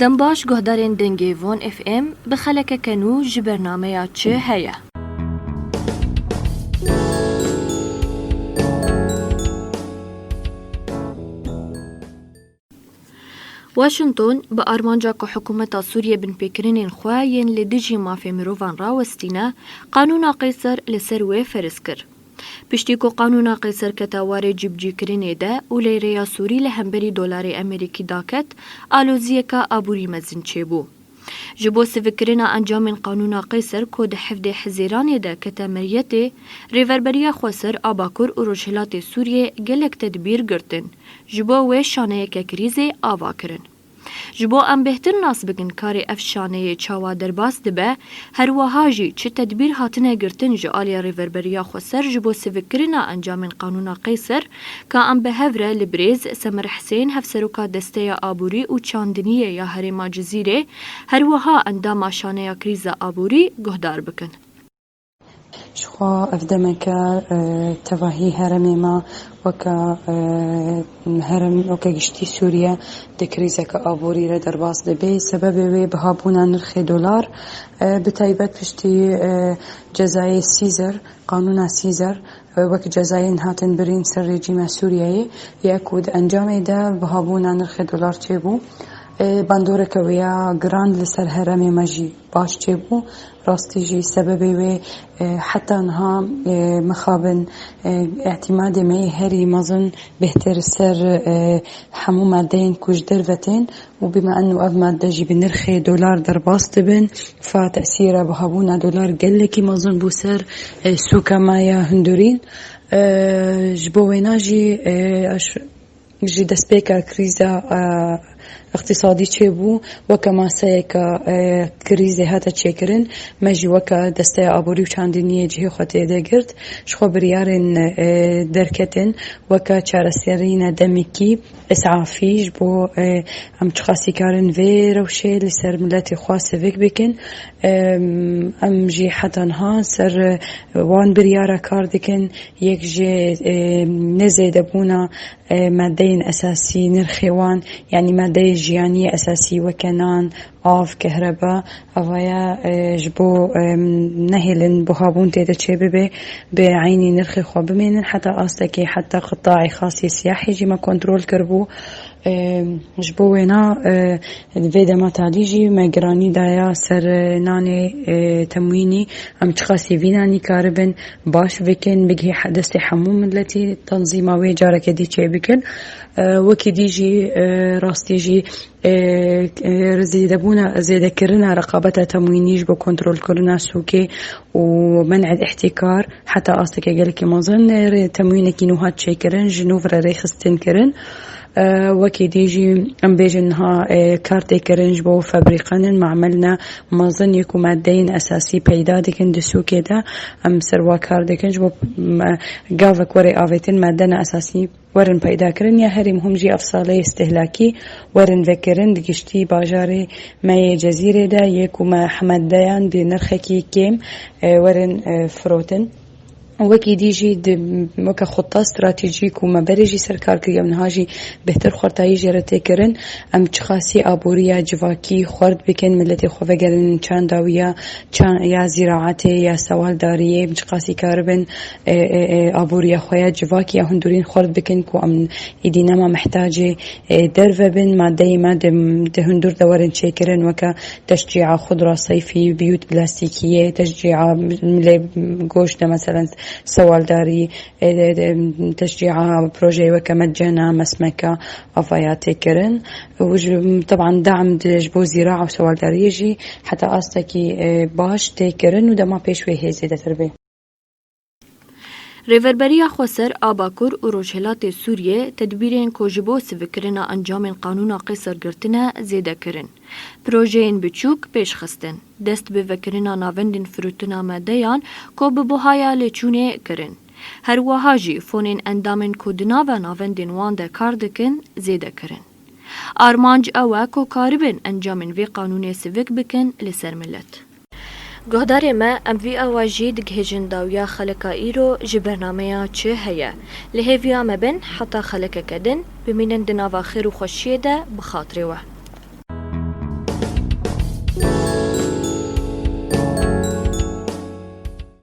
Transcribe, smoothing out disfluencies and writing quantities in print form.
دنباش گهدارین دنگی وون اف ام بخلک کنو جبرنامه چه هیا. واشنطن با آرمانجا که حکومت سوریه بن پیکرین خواهین لدیجی مافی مروفان راوستینه قانون قیصر لسر و فرز کرد. پشتی که قانون قیصر کتاوار جبجی کرنه ده و لیره سوری لهمبری دلار امریکی داکت آلوزیه که آبوری مزین چه بو. جبو سفکرنا انجام قانون قیصر کود حفظ حزیران ده کتامریت ریوربریا خسر آباکور و روشلات سوریه گلک تدبیر گرتن. جبو و شانه که کریزه آوا کرن. جبو ام بهتر ناس بگن کاری افشانه چاوا درباس دبه هر وهاجی چه تدبیر هاتنه گرتن جو آلیا ریوربریا خسر جبو سفکرنا انجام قانون قیصر که ام به هفره لبریز سمر حسین هفسروکا دسته آبوری و چاندنیه یا هرما جزیره هر وها اندام شانه کریز آبوری گهدار بکن. شخوا أفدمك تواهي هرمي ما وكا هرم وكا جشتي سوريا دكريزك أبوري ردرباس دبي سبب بهابونا نرخي دولار بتايبت بشتي جزائي سيزر قانون سيزر وك جزائي هاتن برين سر رجيم سوريا يأكد أنجام دا بهابونا نرخي دولار تيبو باندوره که ویا گراند لسر هرمی ماجی باش چه بو راستی جی سببی و حتی انها مخابن اعتماد می هری مازن بهتر سر همو مادين كوش درفتين وبما انه اف ماده جي بنرخي دولار در باست بن فتأثيره بهابونا دولار قلكي مازن بو سر سوكا مايا هندورين جبوينا جي دسبيكا كريزا اقتصادی چه بو وکما سیکا کریزه هاتا چکرن مجی وکا دسته آبوری و چاندنیه جه خاطر دگرد شخو بریارن درکتن وکا چارسیرین دمیکی اسعافیش بو ام چخاسی کارن وی روشه لسر ملت خاص وک بکن ام جی حتی ها سر وان بریارا کار دکن یک جه نزیده بونا مادين أساسي نرخوان يعني مادة جيانية أساسي وكنان آف كهرباء أويا جبو نهلن بهابون تيدا تشبه بعيني نرخي خواب منن حتى أصلكي حتى قطاعي خاصي سياحي جي ما كنترول كربو جبو وينا فيدا ما تعليجي مجراني دايا سر ناني تمويني ام تخاسي فيناني كاربن باش فيكن بجي دستي حموم التي تنظيماوي جارك دي چه بكن وكي ديجي راستيجي زيادة بونا زيادة كرنا رقابة تموينيش بكنترول كرنا سوكي ومنع الاحتكار حتى أصلك قالك مازن تموينك نوهات شيكرن جنوفر ريخستن كرن وكي ديجي ام بيجنها كارتي كرنج بو فابريقان معملنا مازن يكو مادين اساسي بيدا ديكن دسو كده ام سروا كار ديكنج بو قافك وري آفيتن مادنا اساسي ورن بيدا كرن يا هري مهم جي افصالي استهلاكي ورن فكرن ديكشتي باجاري ماي جزيرة دا يكو ما حمد ديان بنرخكي كيم ورن فروتن وكي ديجي وكا خطة استراتيجيك وما بريجي سركار كريا منهاجي بهتر خورتاي جرتي كرن ام تشخاصي ابوريا جواكي خورد بكن ملتي خوفقرن چان داويا يا زراعتي يا سوال داريه بتشخاصي كاربن ابوريا خويا جواكي يا هندورين خورد بكن كو ام ايدينا ما محتاجه درفه بن ماده ما ده هندور دورن شيكرن وكا تشجيع خضره صيفي بيوت بلاستيكيه تشجيع جوش مثلا سوالداري تشجيع بروجي وكمجانا مسمكة أفايات كرن طبعا دعم جبو زراعة وسوالداري يجي حتى أصلكي باش تكرن وده ما بيشوي هي زيادة تربية ریوربریا خسر آباکور و روشهلات سوریه تدبیرین که جبو سفکرنا انجام قانون قیصر گرتنه زیده کرن. پروژهین بچوک پیش خستن. دست به وکرنا ناوندین فروتنا مدیان که به بوهایا لچونه کرن. هر وهاجی فونین اندامن که دنا و ناوندین وانده کار دکن زیده کرن. آرمانج اوه که کاربن انجامن وی قانون سفک بکن لسر ملت. گهدار ما ام وی آواجی دگهجن داویا خلقا ایرو جبرنامه چه هیا لهویا مبن حتی خلقا کدن بمینن دناوا خیر و خوشیه ده بخاطره وه.